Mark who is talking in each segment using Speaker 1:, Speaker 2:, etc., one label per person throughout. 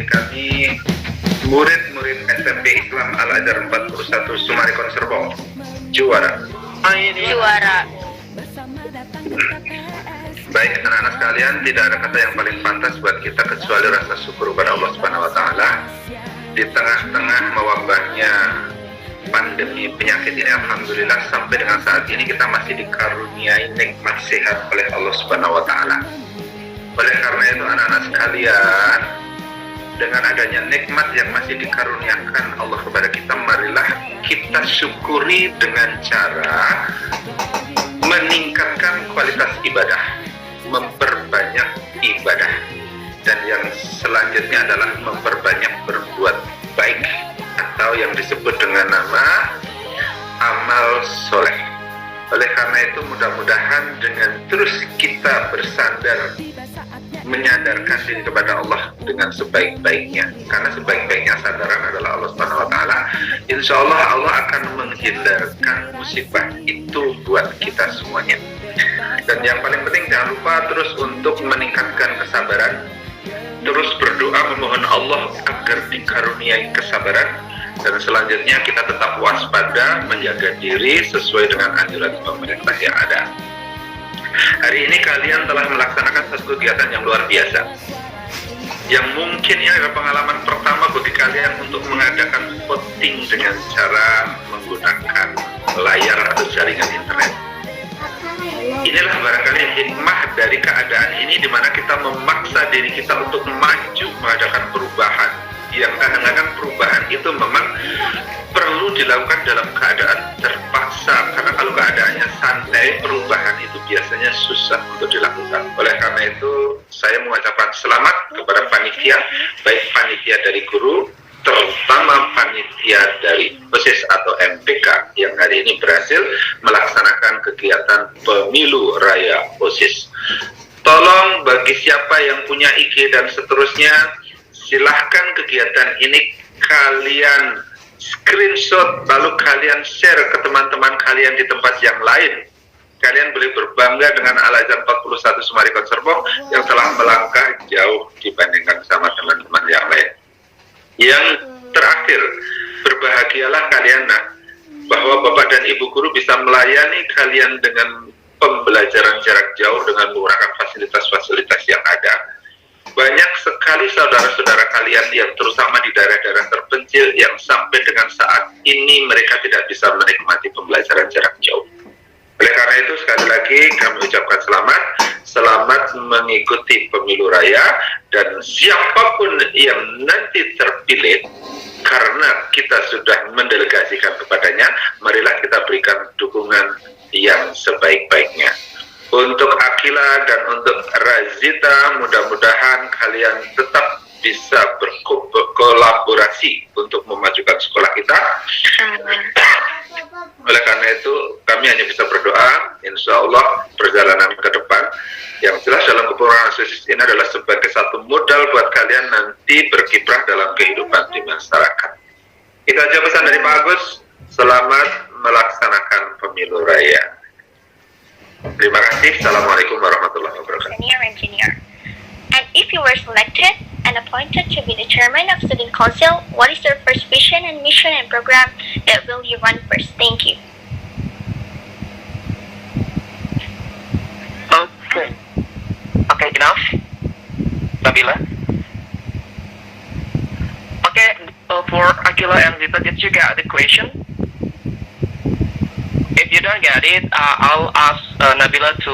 Speaker 1: dari kami murid-murid SMP Islam Al-Azhar 41 Sumarekon Serpong. Juara.
Speaker 2: Juara.
Speaker 1: Baik anak-anak sekalian, tidak ada kata yang paling pantas buat kita kecuali rasa syukur kepada Allah Subhanahu wa taala di tengah-tengah mewabahnya pandemi penyakit ini. Alhamdulillah sampai dengan saat ini kita masih dikaruniai nikmat sehat oleh Allah Subhanahu wa taala. Oleh karena itu anak-anak sekalian, dengan adanya nikmat yang masih dikaruniakan Allah kepada kita, marilah kita syukuri dengan cara meningkatkan kualitas ibadah, memperbanyak ibadah, dan yang selanjutnya adalah memperbanyak berbuat baik atau yang disebut dengan nama amal soleh. Oleh karena itu mudah-mudahan dengan terus kita bersandar menyadarkan diri kepada Allah dengan sebaik-baiknya, karena sebaik-baiknya sadaran adalah Allah Subhanahu wa taala, insya Allah Allah akan menghindarkan musibah itu buat kita semuanya. Dan yang paling penting jangan lupa terus untuk meningkatkan kesabaran, terus berdoa memohon Allah agar dikaruniai kesabaran, dan selanjutnya kita tetap waspada, menjaga diri sesuai dengan anjuran pemerintah yang ada. Hari ini kalian telah melaksanakan satu kegiatan yang luar biasa, yang mungkin ini adalah pengalaman pertama bagi kalian untuk mengadakan voting dengan cara menggunakan layar atau jaringan internet. Inilah barangkali hikmah dari keadaan ini, di mana kita memaksa diri kita untuk maju mengadakan perubahan, yang kadang-kadang perubahan itu memang perlu dilakukan dalam keadaan terpaksa, karena kalau keadaannya santai, perubahan itu biasanya susah untuk dilakukan. Oleh karena itu saya mengucapkan selamat kepada panitia, baik panitia dari guru, terutama panitia dari OSIS atau MPK yang hari ini berhasil melaksanakan kegiatan pemilu raya OSIS. Tolong bagi siapa yang punya IG dan seterusnya, silahkan kegiatan ini kalian screenshot lalu kalian share ke teman-teman kalian di tempat yang lain. Kalian boleh berbangga dengan Al-Azhar 41 Sumarekon Serpong yang telah melangkah jauh dibandingkan sama teman-teman yang lain. Yang terakhir, berbahagialah kalian bahwa Bapak dan Ibu guru bisa melayani kalian dengan pembelajaran jarak jauh dengan menggunakan fasilitas-fasilitas yang ada. Banyak sekali saudara-saudara kalian yang terutama di daerah-daerah terpencil yang sampai dengan saat ini mereka tidak bisa menikmati pembelajaran jarak jauh. Oleh karena itu sekali lagi kami ucapkan selamat mengikuti pemilu raya, dan siapapun yang nanti terpilih karena kita sudah mendelegasikan kepadanya, marilah kita berikan dukungan yang sebaik-baiknya. Untuk Akila dan untuk Razita, mudah-mudahan kalian tetap bisa berkolaborasi untuk memajukan sekolah kita. Oleh karena itu, kami hanya bisa berdoa, insya Allah perjalanan ke depan yang jelas dalam kepemimpinan OSIS ini adalah sebagai satu modal buat kalian nanti berkiprah dalam kehidupan di masyarakat. Itu aja pesan dari Pak Agus. Selamat melaksanakan pemilu raya. Terima kasih. Assalamualaikum warahmatullahi wabarakatuh.
Speaker 2: Senior engineer. And if you were selected and appointed to be the chairman of student council, what is your first vision and mission and program that will you run first? Thank you.
Speaker 3: Okay, enough. Nabila. Okay, for Akila and Zita, did you get the question? If you don't get it, I'll ask Nabila to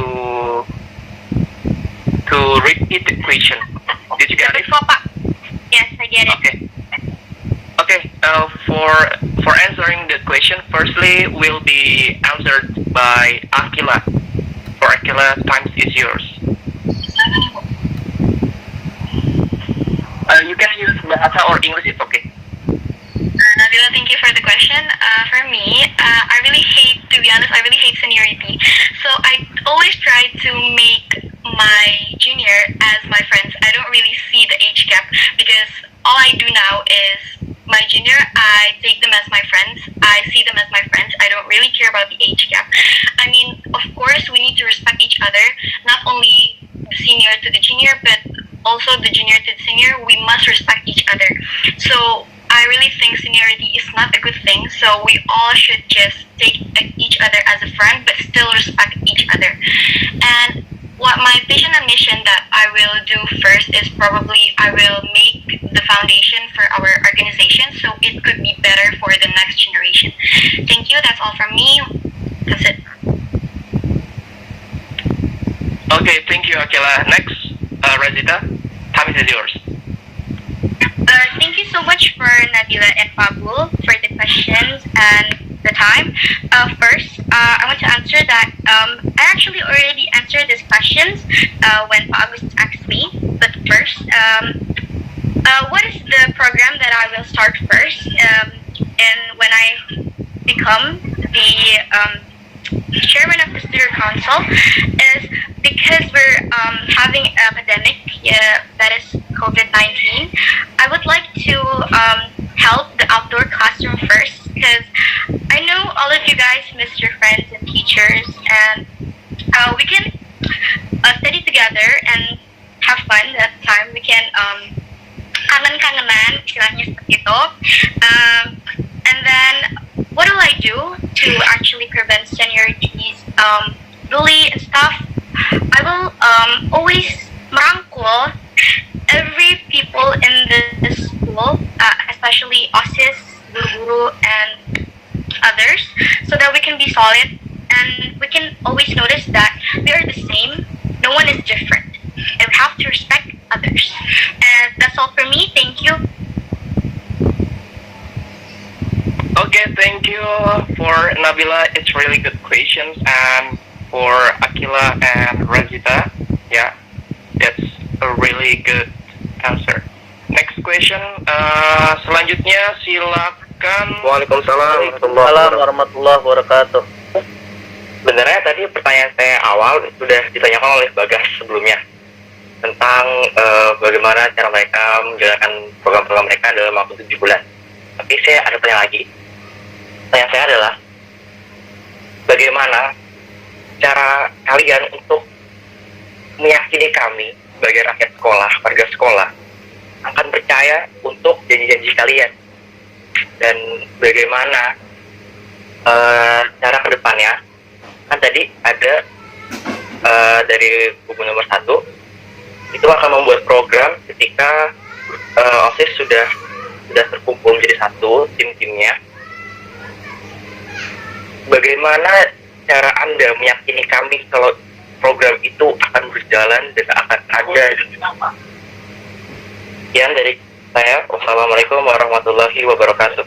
Speaker 3: repeat the question. Did you get it?
Speaker 2: Yes, I get it.
Speaker 3: Okay. Okay. For answering the question, firstly will be answered by Akila. For Akila, time is yours. You can use Bahasa or English. It's okay.
Speaker 2: Nabila, thank you for the question. For me, I really hate, to be honest, I really hate seniority. So I always try to make my junior as my friends. I don't really see the age gap because all I do now is my junior, I take them as my friends. I see them as my friends. I don't really care about the age gap. I mean, of course, we need to respect each other, not only the senior to the junior, but also the junior to the senior. We must respect each So I really think seniority is not a good thing. So we all should just take each other as a friend, but still respect each other. And what my vision and mission that I will do first is probably I will make the foundation for our organization so it could be better for the next generation. Thank you. That's all from me. That's it.
Speaker 3: Okay, thank you, Akila. Next, Razita, time is yours.
Speaker 4: Thank you so much for Nabila and Pablo for the questions and the time. First, I want to answer that I actually already answered these questions when Pablo asked me. But first, what is the program that I will start first? And when I become the chairman of the student council is because we're having a pandemic that is COVID-19. I would like to help the outdoor classroom first because I know all of you guys miss your friends and teachers, and we can study together and have fun that time. We can kangen-kangenan, istilahnya seperti itu. And then what do I do to actually prevent seniorities, bully and stuff? I will always merangkul every people in the school, especially OSIS, guru-guru, and others, so that we can be solid and we can always notice that we are the same. No one is different, and we have to respect others. And that's all for me. Thank you.
Speaker 3: Okay, thank you for Nabila. It's really good questions, and for Akila and Razita, yeah, that's a really good answer. Next question, selanjutnya silakan.
Speaker 5: Waalaikumsalam warahmatullahi wabarakatuh. Sebenarnya tadi pertanyaan saya awal sudah ditanyakan oleh Bagas sebelumnya tentang bagaimana cara mereka menjalankan program-program mereka dalam waktu 7 bulan. Tapi saya ada pertanyaan lagi. Pertanyaan saya adalah, bagaimana cara kalian untuk meyakini kami sebagai rakyat sekolah, warga sekolah, akan percaya untuk janji-janji kalian? Dan bagaimana cara kedepannya? Kan tadi ada dari kubu nomor 1, itu akan membuat program ketika OSIS sudah terkumpul menjadi satu tim-timnya. Bagaimana cara Anda meyakini kami kalau program itu akan berjalan dan akan ada? Sekian dari saya. Wassalamualaikum warahmatullahi wabarakatuh.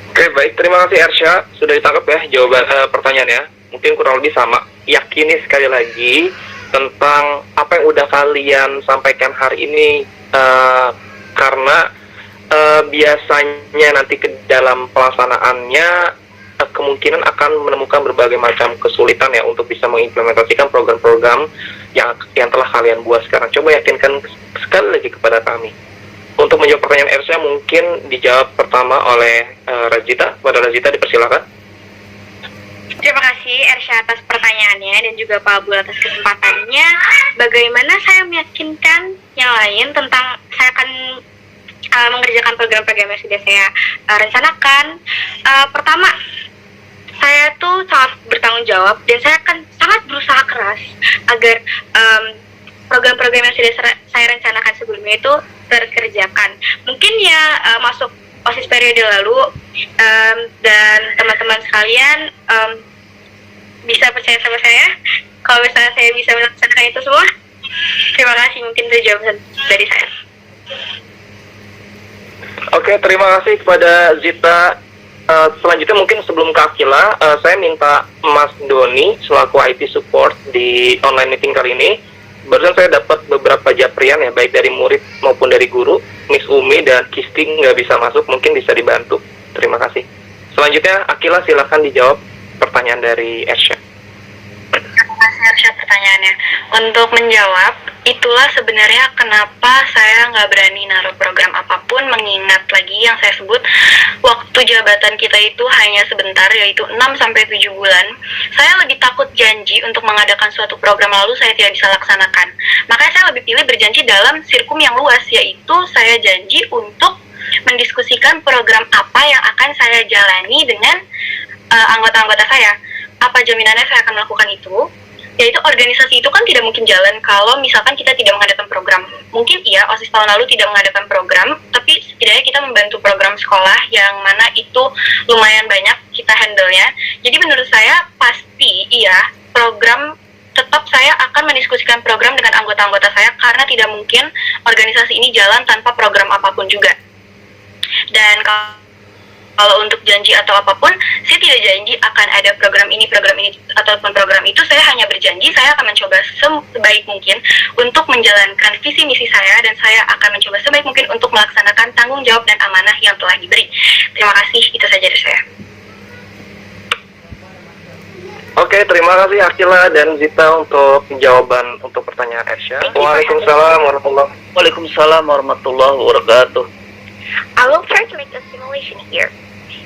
Speaker 6: Oke, baik. Terima kasih Ersha. Sudah ditangkap ya jawaban pertanyaannya. Mungkin kurang lebih sama. Yakini sekali lagi tentang apa yang udah kalian sampaikan hari ini, karena biasanya nanti ke dalam pelaksanaannya kemungkinan akan menemukan berbagai macam kesulitan ya untuk bisa mengimplementasikan program-program yang telah kalian buat sekarang. Coba yakinkan sekali lagi kepada kami. Untuk menjawab pertanyaan Ersha mungkin dijawab pertama oleh Razita. Kepada Razita dipersilakan.
Speaker 4: Terima kasih Ersha atas pertanyaannya dan juga Pak Abdul atas kesempatannya. Bagaimana saya meyakinkan yang lain tentang saya akan mengerjakan program-program yang sudah saya rencanakan. Pertama, saya tuh sangat bertanggung jawab dan saya akan sangat berusaha keras agar program-program yang sudah saya rencanakan sebelumnya itu terkerjakan. Mungkin ya masuk OSIS periode lalu dan teman-teman sekalian bisa percaya sama saya kalau misalnya saya bisa melaksanakan itu semua. Terima kasih, mungkin itu jawaban dari saya.
Speaker 6: Oke, terima kasih kepada Zita. Selanjutnya mungkin sebelum ke Akila, saya minta Mas Doni selaku IT support di online meeting kali ini. Barusan saya dapat beberapa japrian ya, baik dari murid maupun dari guru. Miss Umi dan Kisti nggak bisa masuk, mungkin bisa dibantu. Terima kasih. Selanjutnya Akila, silakan dijawab pertanyaan dari Ersha.
Speaker 2: Terima kasih Ersha pertanyaannya. Untuk menjawab, itulah sebenarnya kenapa saya nggak berani naruh program apapun, mengingat lagi yang saya sebut, waktu jabatan kita itu hanya sebentar, yaitu 6-7 bulan. Saya lebih takut janji untuk mengadakan suatu program lalu saya tidak bisa laksanakan. Makanya saya lebih pilih berjanji dalam sirkum yang luas, yaitu saya janji untuk mendiskusikan program apa yang akan saya jalani dengan anggota-anggota saya. Apa jaminannya saya akan melakukan itu? Yaitu organisasi itu kan tidak mungkin jalan kalau misalkan kita tidak mengadakan program. Mungkin iya, OSIS tahun lalu tidak mengadakan program, tapi setidaknya kita membantu program sekolah yang mana itu lumayan banyak kita handle-nya. Jadi menurut saya pasti iya, program tetap saya akan mendiskusikan program dengan anggota-anggota saya karena tidak mungkin organisasi ini jalan tanpa program apapun juga. Dan kalau untuk janji atau apapun, saya tidak janji akan ada program ini ataupun program itu. Saya hanya berjanji saya akan mencoba sebaik mungkin untuk menjalankan visi misi saya, dan saya akan mencoba sebaik mungkin untuk melaksanakan tanggung jawab dan amanah yang telah diberi. Terima kasih, itu saja dari saya.
Speaker 6: Oke, terima kasih Akila dan Zita untuk jawaban untuk pertanyaan Ersya.
Speaker 5: Waalaikumsalam warahmatullahi wabarakatuh.
Speaker 7: I will try to make a simulation here.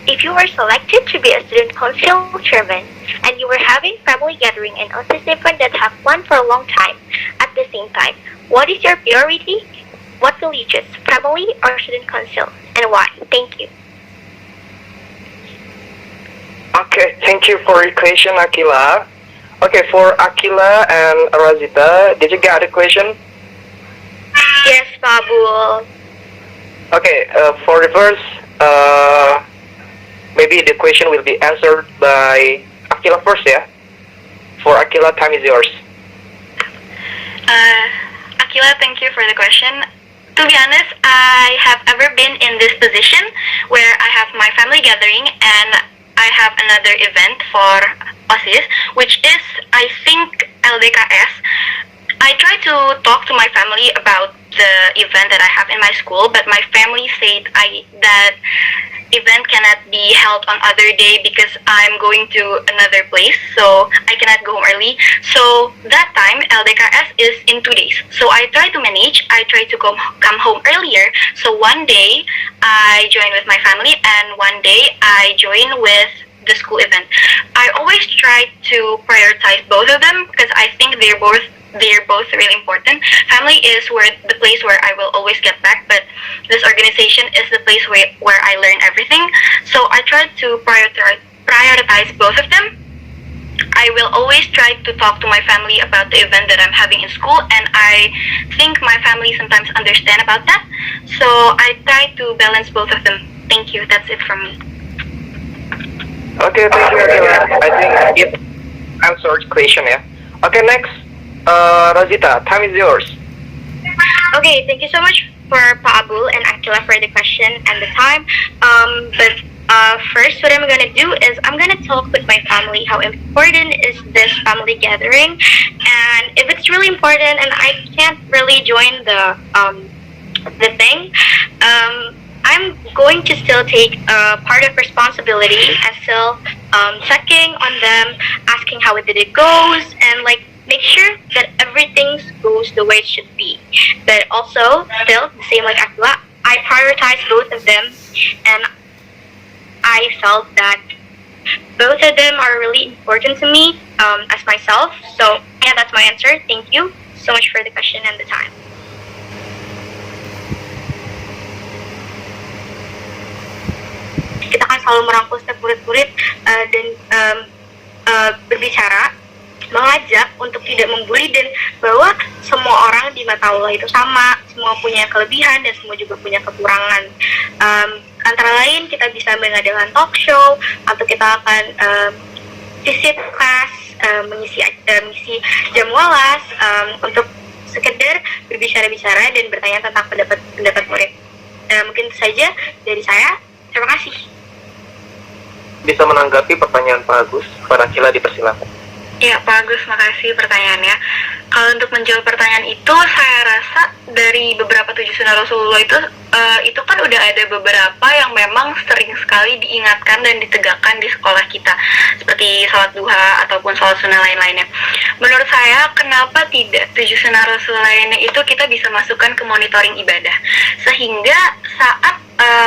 Speaker 7: If you were selected to be a student council chairman and you were having family gathering and OSIS event that have planned for a long time at the same time, what is your priority? What will you choose, family or student council, and why? Thank you.
Speaker 6: Okay, thank you for your question, Akila. Okay, for Akila and Razita, did you get the question?
Speaker 7: Yes, Babul.
Speaker 6: Okay, for the first, maybe the question will be answered by Akila first, yeah? For Akila, time is yours.
Speaker 2: Akila, thank you for the question. To be honest, I have ever been in this position where I have my family gathering and I have another event for OSIS, which is, I think, LDKS. I try to talk to my family about the event that I have in my school, but my family said that event cannot be held on other day because I'm going to another place, so I cannot go home early. So that time, LDKS is in 2 days. So I try to manage, I try to come home earlier. So one day, I join with my family, and one day, I join with the school event. I always try to prioritize both of them because I think they're both really important. Family is the place where I will always get back, but this organization is the place where I learn everything. So I try to prioritize both of them. I will always try to talk to my family about the event that I'm having in school, and I think my family sometimes understand about that. So I try to balance both of them. Thank you. That's it from me.
Speaker 6: Okay, thank you, Akila. I think it answered question, yeah? Okay, next. Razita, time is yours.
Speaker 4: Okay, thank you so much for Paabul and Akila for the question and the time. But first, what I'm gonna do is I'm gonna talk with my family how important is this family gathering, and if it's really important and I can't really join the thing, I'm going to still take part of responsibility and still checking on them, asking how it goes, and like make sure that everything goes the way it should be. But also, still, the same like Akila, I prioritize both of them, and I felt that both of them are really important to me as myself. So, yeah, that's my answer. Thank you so much for the question and the time. Kita kan selalu merangkul setiap murid-murid dan berbicara, mengajak untuk tidak membuli, dan bahwa semua orang di mata Allah itu sama, semua punya kelebihan dan semua juga punya kekurangan. Antara lain kita bisa mengadakan talk show, atau kita akan visit kelas, mengisi jam walas untuk sekedar berbicara-bicara dan bertanya tentang pendapat murid. Mungkin itu saja dari saya. Terima kasih.
Speaker 6: Bisa menanggapi pertanyaan Pak Agus, Pak Akila dipersilakan.
Speaker 2: Ya, Pak Agus, makasih pertanyaannya. Kalau Kalau untuk menjawab pertanyaan itu, saya rasa dari beberapa 7 sunnah Rasulullah itu kan udah ada beberapa yang memang sering sekali diingatkan dan ditegakkan di sekolah kita, seperti sholat duha ataupun sholat sunnah lain-lainnya. Menurut saya, kenapa tidak 7 sunnah Rasulullah lainnya itu kita bisa masukkan ke monitoring ibadah, sehingga saat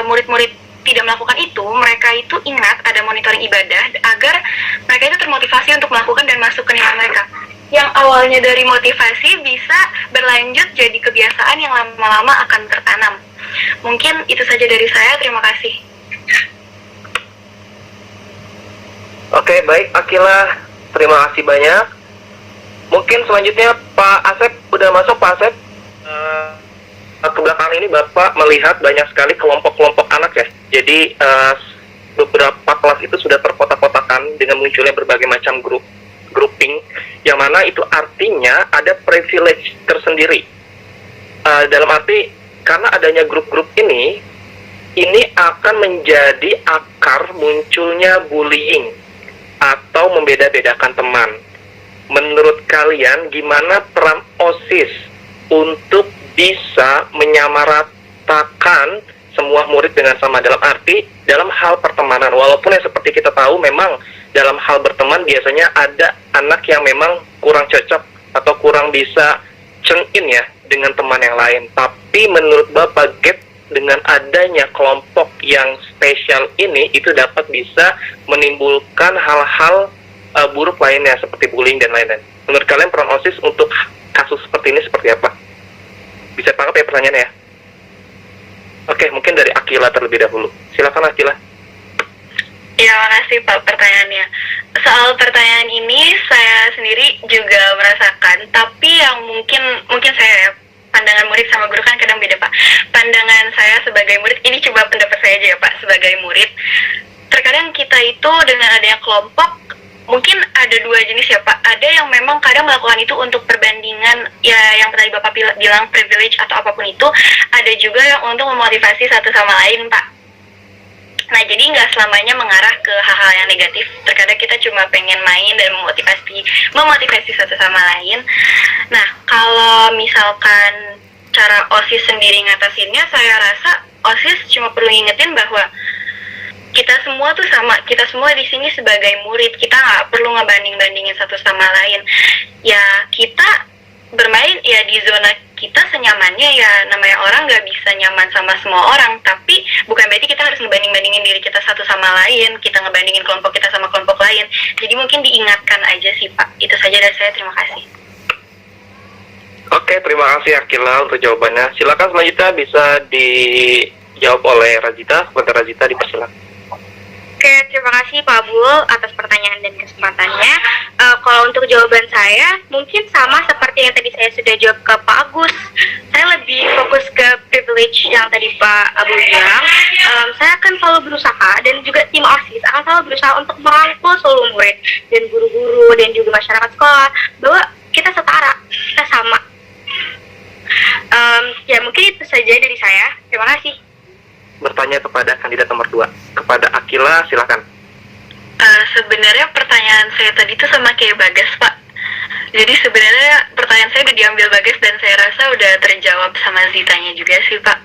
Speaker 2: murid-murid tidak melakukan itu, mereka itu ingat ada monitoring ibadah agar mereka itu termotivasi untuk melakukan dan masuk ke nilai mereka. Yang awalnya dari motivasi bisa berlanjut jadi kebiasaan yang lama-lama akan tertanam. Mungkin itu saja dari saya, terima kasih.
Speaker 6: Oke, baik Akila, terima kasih banyak. Mungkin selanjutnya Pak Asep, udah masuk Pak Asep? Ke belakang ini Bapak melihat banyak sekali kelompok-kelompok anak ya. Jadi beberapa kelas itu sudah terkotak-kotakan dengan munculnya berbagai macam grouping, yang mana itu artinya ada privilege tersendiri. Dalam arti karena adanya grup-grup ini akan menjadi akar munculnya bullying atau membeda-bedakan teman. Menurut kalian gimana peran OSIS untuk bisa menyamaratakan semua murid dengan sama, dalam arti dalam hal pertemanan? Walaupun yang seperti kita tahu memang dalam hal berteman biasanya ada anak yang memang kurang cocok atau kurang bisa cengin ya dengan teman yang lain. Tapi menurut Bapak, gap dengan adanya kelompok yang spesial ini itu dapat bisa menimbulkan hal-hal buruk lainnya seperti bullying dan lain-lain. Menurut kalian peran OSIS untuk kasus seperti ini seperti apa? Bisa tangkap ya pertanyaannya ya? Oke, mungkin dari Akila terlebih dahulu. Silakan Akila.
Speaker 2: Ya, makasih Pak pertanyaannya. Soal pertanyaan ini saya sendiri juga merasakan, tapi yang mungkin saya pandangan murid sama guru kan kadang beda Pak. Pandangan saya sebagai murid, ini coba pendapat saya aja ya Pak, sebagai murid. Terkadang kita itu dengan adanya kelompok, mungkin ada dua jenis ya Pak. Ada yang memang kadang melakukan itu untuk perbandingan, ya yang tadi Bapak bilang privilege atau apapun itu. Ada juga yang untuk memotivasi satu sama lain Pak. Nah, jadi nggak selamanya mengarah ke hal-hal yang negatif. Terkadang kita cuma pengen main dan memotivasi satu sama lain. Nah, kalau misalkan cara OSIS sendiri ngatasinnya, saya rasa OSIS cuma perlu ingetin bahwa kita semua tuh sama. Kita semua di sini sebagai murid, kita nggak perlu ngebanding-bandingin satu sama lain. Ya, kita bermain ya di zona kita senyamannya, ya namanya orang nggak bisa nyaman sama semua orang, tapi bukan berarti kita harus ngebanding-bandingin diri kita satu sama lain, kita ngebandingin kelompok kita sama kelompok lain. Jadi mungkin diingatkan aja sih Pak. Itu saja dari saya, terima kasih.
Speaker 6: Oke, terima kasih Akila untuk jawabannya. Silakan selanjutnya bisa dijawab oleh Razita. Sebentar Razita, dipersilakan.
Speaker 4: Oke, terima kasih Pak Abul atas pertanyaan dan kesempatannya. Kalau untuk jawaban saya, mungkin sama seperti yang tadi saya sudah jawab ke Pak Agus. Saya lebih fokus ke privilege yang tadi Pak Abul bilang. Saya akan selalu berusaha, dan juga tim OSIS akan selalu berusaha untuk merangkul seluruh murid dan guru-guru dan juga masyarakat sekolah bahwa kita setara, kita sama. Ya mungkin itu saja dari saya. Terima kasih.
Speaker 6: Bertanya kepada kandidat nomor 2, kepada Akila, silakan.
Speaker 2: Sebenarnya pertanyaan saya tadi itu sama kayak Bagas Pak. Jadi sebenarnya pertanyaan saya udah diambil Bagas dan saya rasa udah terjawab sama Zitanya juga sih Pak.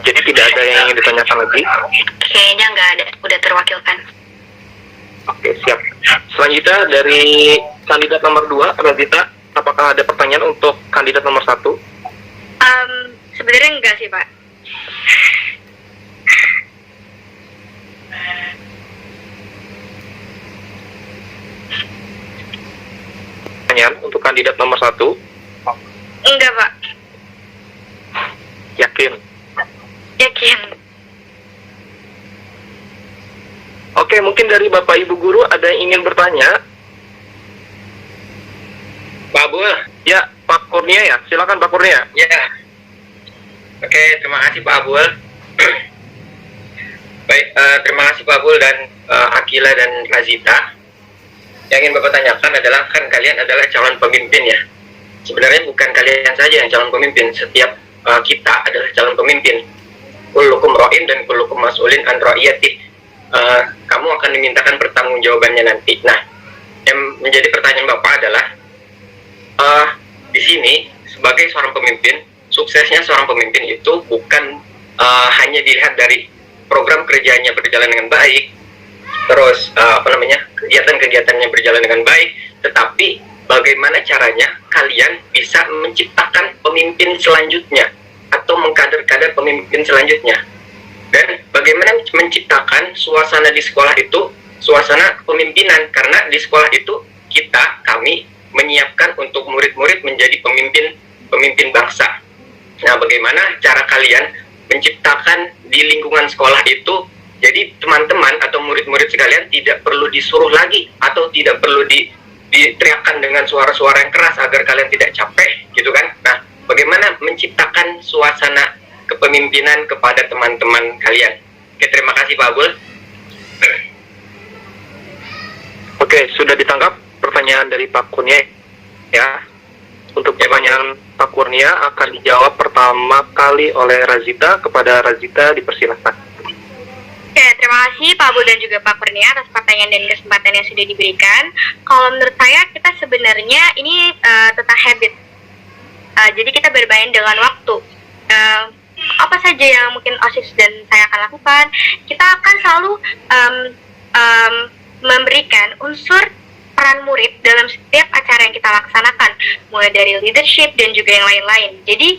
Speaker 6: Jadi tidak ada yang ingin ditanyakan lagi?
Speaker 2: Kayaknya nggak ada, udah terwakilkan.
Speaker 6: Oke, siap. Selanjutnya dari kandidat nomor 2, Razita, apakah ada pertanyaan untuk kandidat nomor 1?
Speaker 4: Sebenarnya enggak sih Pak.
Speaker 6: Pertanyaan untuk kandidat nomor 1?
Speaker 4: Enggak Pak.
Speaker 6: Yakin?
Speaker 4: Yakin.
Speaker 6: Oke, mungkin dari Bapak Ibu Guru ada yang ingin bertanya?
Speaker 1: Pak Abul.
Speaker 6: Ya, Pak Kurnia ya. Silakan Pak Kurnia.
Speaker 1: Ya. Oke, terima kasih Pak Abul. Baik, terima kasih Pak Abul dan Akila dan Razita. Yang ingin Bapak tanyakan adalah, kan kalian adalah calon pemimpin ya. Sebenarnya bukan kalian saja yang calon pemimpin, setiap kita adalah calon pemimpin. Kullukum ra'in dan kullukum mas'ulin an ra'iyatih. Kamu akan dimintakan pertanggungjawabannya nanti. Nah, yang menjadi pertanyaan Bapak adalah,
Speaker 5: sini sebagai seorang pemimpin, suksesnya seorang pemimpin itu bukan hanya dilihat dari program kerjanya berjalan dengan baik, terus kegiatan-kegiatannya berjalan dengan baik, tetapi bagaimana caranya kalian bisa menciptakan pemimpin selanjutnya atau mengkader-kader pemimpin selanjutnya, dan bagaimana menciptakan suasana di sekolah itu suasana kepemimpinan, karena di sekolah itu kami menyiapkan untuk murid-murid menjadi pemimpin bangsa. Nah, bagaimana cara kalian menciptakan di lingkungan sekolah itu, jadi teman-teman atau murid-murid sekalian tidak perlu disuruh lagi atau tidak perlu diteriakkan dengan suara-suara yang keras agar kalian tidak capek, gitu kan? Nah, bagaimana menciptakan suasana kepemimpinan kepada teman-teman kalian? Oke, terima kasih Pak Abul.
Speaker 6: Oke, sudah ditangkap pertanyaan dari Pak Kurnia ya. Untuk pertanyaan Pak Kurnia akan dijawab pertama kali oleh Razita. Kepada Razita dipersilahkan.
Speaker 4: Oke, terima kasih Pak Abul dan juga Pak Kurnia atas pertanyaan dan kesempatan yang sudah diberikan. Kalau menurut saya, kita sebenarnya ini tentang habit. Jadi kita bermain dengan waktu. Apa saja yang mungkin OSIS dan saya akan lakukan, kita akan selalu memberikan unsur peran murid dalam setiap acara yang kita laksanakan, mulai dari leadership dan juga yang lain-lain. Jadi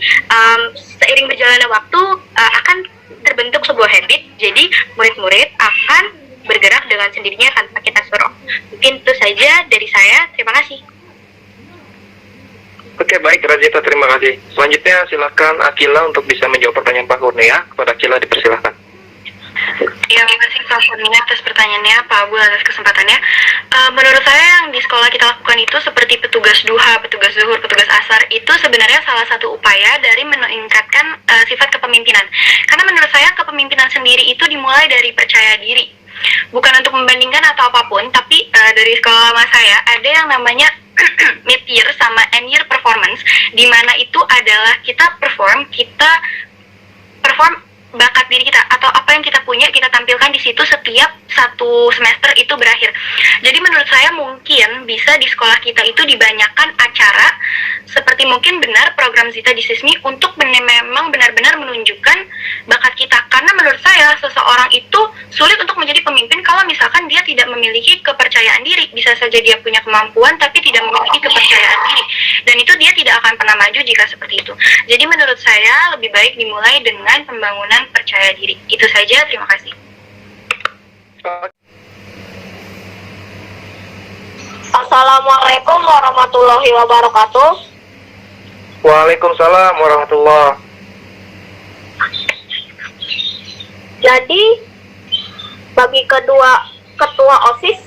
Speaker 4: seiring berjalannya waktu akan terbentuk sebuah habit, jadi murid-murid akan bergerak dengan sendirinya tanpa kita suruh. Mungkin itu saja dari saya, terima kasih.
Speaker 6: Oke, baik Razita, terima kasih. Selanjutnya silakan Akila untuk bisa menjawab pertanyaan Pak Kurnia. Kepada Akila dipersilahkan.
Speaker 2: Ya, terima kasih Pak Kurnia atas pertanyaannya, Pak Abul atas kesempatannya. Menurut saya yang di sekolah kita lakukan itu seperti petugas duha, petugas zuhur, petugas asar, itu sebenarnya salah satu upaya dari meningkatkan sifat kepemimpinan. Karena menurut saya kepemimpinan sendiri itu dimulai dari percaya diri. Bukan untuk membandingkan atau apapun, tapi dari sekolah lama saya ada yang namanya mid-year sama end-year performance, di mana itu adalah kita perform bakat diri kita atau apa yang kita punya kita tampilkan di situ setiap satu semester itu berakhir. Jadi menurut saya mungkin bisa di sekolah kita itu dibanyakan acara seperti mungkin benar program Zita di Sismi untuk memang benar-benar menunjukkan bakat kita, karena menurut saya seseorang itu sulit untuk menjadi pemimpin kalau misalkan dia tidak memiliki kepercayaan diri. Bisa saja dia punya kemampuan tapi tidak memiliki kepercayaan diri, dan itu dia tidak akan pernah maju jika seperti itu. Jadi menurut saya lebih baik dimulai dengan pembangunan percaya diri. Itu saja, terima kasih.
Speaker 7: Assalamualaikum warahmatullahi wabarakatuh.
Speaker 6: Waalaikumsalam warahmatullahi.
Speaker 7: Jadi, bagi kedua ketua OSIS,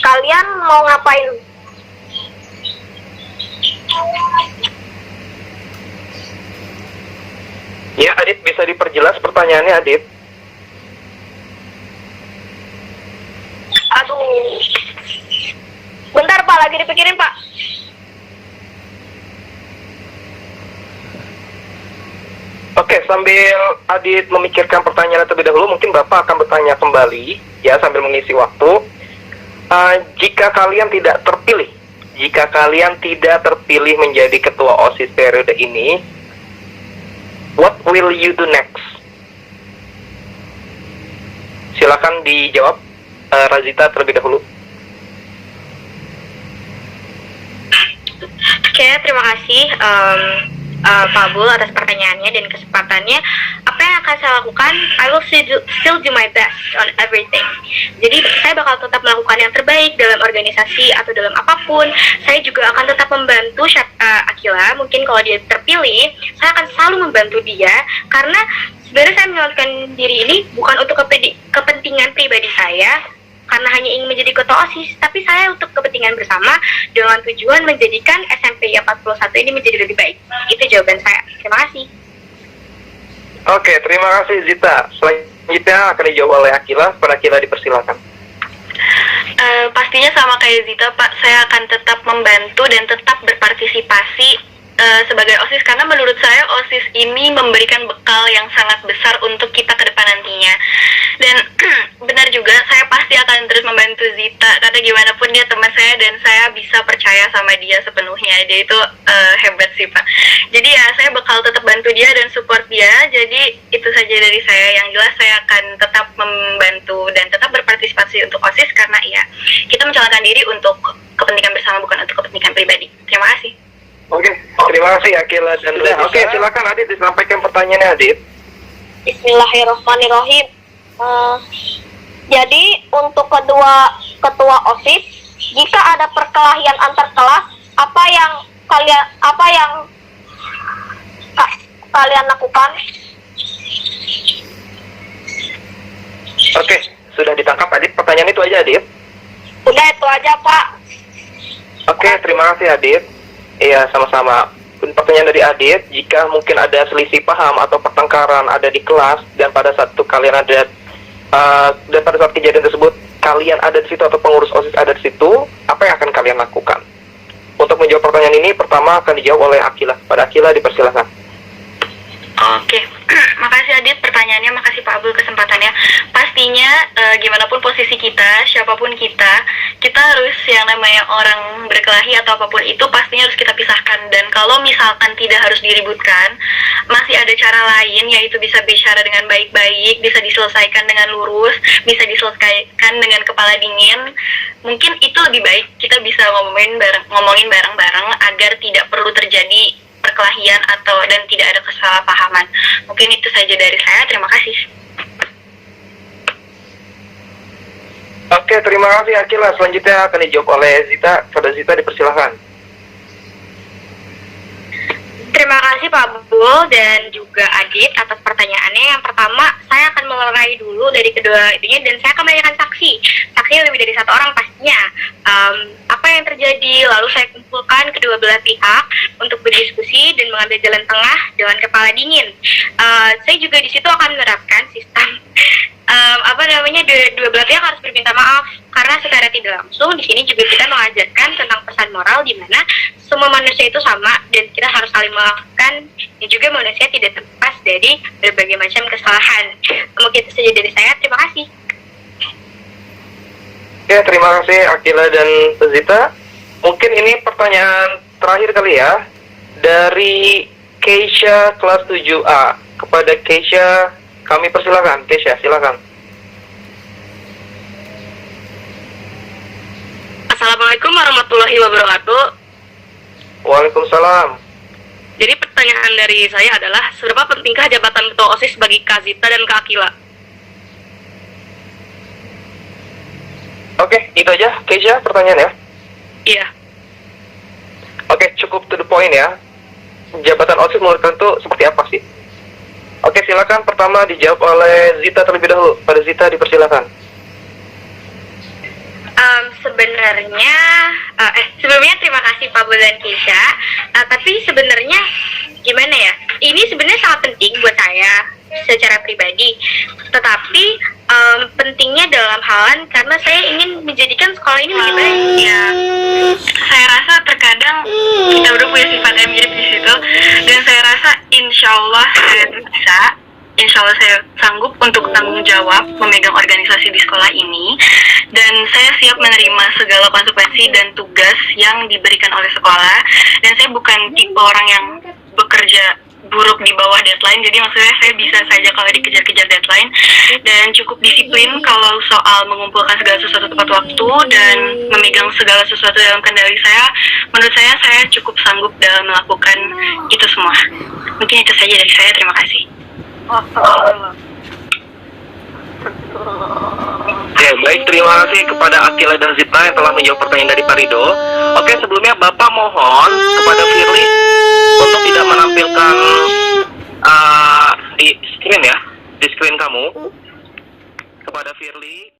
Speaker 7: kalian mau ngapain?
Speaker 6: Ya, Adit, bisa diperjelas pertanyaannya, Adit?
Speaker 7: Aduh, bentar Pak, lagi dipikirin Pak.
Speaker 6: Oke, sambil Adit memikirkan pertanyaan terlebih dahulu, mungkin Bapak akan bertanya kembali, ya, sambil mengisi waktu. Jika kalian tidak terpilih menjadi ketua OSIS periode ini, what will you do next? Silakan dijawab, Razita terlebih dahulu.
Speaker 4: Oke, terima kasih Pak Abul atas pertanyaannya dan kesempatannya. Apa yang akan saya lakukan? I will still do my best on everything. Jadi saya bakal tetap melakukan yang terbaik dalam organisasi atau dalam apapun. Saya juga akan tetap membantu Akila. Mungkin kalau dia terpilih, saya akan selalu membantu dia, karena sebenarnya saya menyalurkan diri ini bukan untuk kepentingan pribadi saya, karena hanya ingin menjadi ketua OSIS, tapi saya untuk kepentingan bersama dengan tujuan menjadikan SMP 41 ini menjadi lebih baik. Itu jawaban saya. Terima kasih.
Speaker 6: Oke, terima kasih Zita. Selanjutnya akan dijawab oleh Akila. Pada Akila dipersilakan.
Speaker 2: Pastinya sama kayak Zita, Pak. Saya akan tetap membantu dan tetap berpartisipasi sebagai OSIS, karena menurut saya OSIS ini memberikan bekal yang sangat besar untuk kita ke depan nantinya. Dan benar juga, saya pasti akan terus membantu Zita karena gimana pun dia teman saya dan saya bisa percaya sama dia sepenuhnya. Dia itu hebat sih Pak. Jadi ya saya bakal tetap bantu dia dan support dia. Jadi itu saja dari saya. Yang jelas saya akan tetap membantu dan tetap berpartisipasi untuk OSIS karena ya kita mencalonkan diri untuk kepentingan bersama, bukan untuk kepentingan pribadi. Terima kasih.
Speaker 6: Oke, terima kasih Akila dan Reza. Oke, silakan Adit disampaikan pertanyaannya Adit.
Speaker 7: Bismillahirrahmanirrahim. Jadi untuk ketua OSIS, jika ada perkelahian antar kelas, apa yang kalian lakukan?
Speaker 6: Oke, sudah ditangkap Adit. Pertanyaan itu aja Adit.
Speaker 7: Udah itu aja Pak.
Speaker 6: Oke, terima kasih Adit. Iya, sama-sama. Pertanyaan dari Adit, jika mungkin ada selisih paham atau pertengkaran ada di kelas dan pada saat itu kalian ada dan pada saat kejadian tersebut kalian ada di situ atau pengurus OSIS ada di situ, apa yang akan kalian lakukan? Untuk menjawab pertanyaan ini, pertama akan dijawab oleh Akila. Pada Akila dipersilakan.
Speaker 2: Oke, makasih Adit pertanyaannya, makasih Pak Abdul kesempatannya. Pastinya gimana pun posisi kita, siapapun kita harus yang namanya orang berkelahi atau apapun itu pastinya harus kita pisahkan. Dan kalau misalkan tidak harus diributkan, masih ada cara lain, yaitu bisa bicara dengan baik-baik, bisa diselesaikan dengan lurus, bisa diselesaikan dengan kepala dingin. Mungkin itu lebih baik, kita bisa ngomongin bareng-bareng agar tidak perlu terjadi perkelahian dan tidak ada kesalahpahaman. Mungkin itu saja dari saya. Terima kasih.
Speaker 6: Oke, terima kasih Akila. Selanjutnya akan dijawab oleh Zita. Pada Zita dipersilakan.
Speaker 4: Terima kasih Pak Abdul dan juga Adit atas pertanyaannya. Yang pertama, saya akan melerai dulu dari kedua itunya dan saya akan menanyakan saksi. Saksi lebih dari satu orang pastinya. Apa yang terjadi, lalu saya kumpulkan kedua belah pihak untuk berdiskusi dan mengambil jalan tengah dengan kepala dingin. Saya juga di situ akan menerapkan sistem dua belah pihak harus berminta maaf karena secara tidak langsung di sini juga kita mengajarkan tentang pesan moral di mana semua manusia itu sama dan kita harus saling memaafkan dan juga manusia tidak terlepas dari berbagai macam kesalahan. Mungkin itu saja dari saya. Terima kasih.
Speaker 6: Oke, terima kasih Akila dan Zita. Mungkin ini pertanyaan terakhir kali ya dari Keisha kelas 7A. Kepada Keisha kami persilakan. Keisha, silakan.
Speaker 8: Assalamualaikum warahmatullahi wabarakatuh.
Speaker 6: Waalaikumsalam.
Speaker 8: Jadi pertanyaan dari saya adalah, seberapa pentingkah jabatan ketua OSIS bagi Kak Zita dan Kak Akila?
Speaker 6: Oke, itu aja Keisha pertanyaannya.
Speaker 8: Iya.
Speaker 6: Oke, cukup to the point ya. Jabatan OSIS menurut kalian itu seperti apa sih? Oke, silakan pertama dijawab oleh Zita terlebih dahulu. Pada Zita dipersilakan.
Speaker 4: Sebelumnya terima kasih Pak Bul dan Keisha. Tapi sebenarnya gimana ya? Ini sebenarnya sangat penting buat saya secara pribadi. Tetapi pentingnya dalam halan karena saya ingin menjadikan sekolah ini lebih baik.
Speaker 2: Ya, saya rasa terkadang kita udah punya sifat yang mirip di situ, dan saya rasa insya Allah saya bisa. Insya Allah saya sanggup untuk tanggung jawab memegang organisasi di sekolah ini, dan saya siap menerima segala konsekuensi dan tugas yang diberikan oleh sekolah. Dan saya bukan tipe orang yang bekerja buruk di bawah deadline, jadi maksudnya saya bisa saja kalau dikejar-kejar deadline, dan cukup disiplin kalau soal mengumpulkan segala sesuatu tepat waktu dan memegang segala sesuatu dalam kendali saya. Menurut saya cukup sanggup dalam melakukan itu semua. Mungkin itu saja dari saya. Terima kasih.
Speaker 6: Ya, baik, terima kasih kepada Akila dan Zita yang telah menjawab pertanyaan dari Pak Rido. Oke, sebelumnya Bapak mohon kepada Firly untuk tidak menampilkan di screen ya, di screen kamu. Kepada Firly.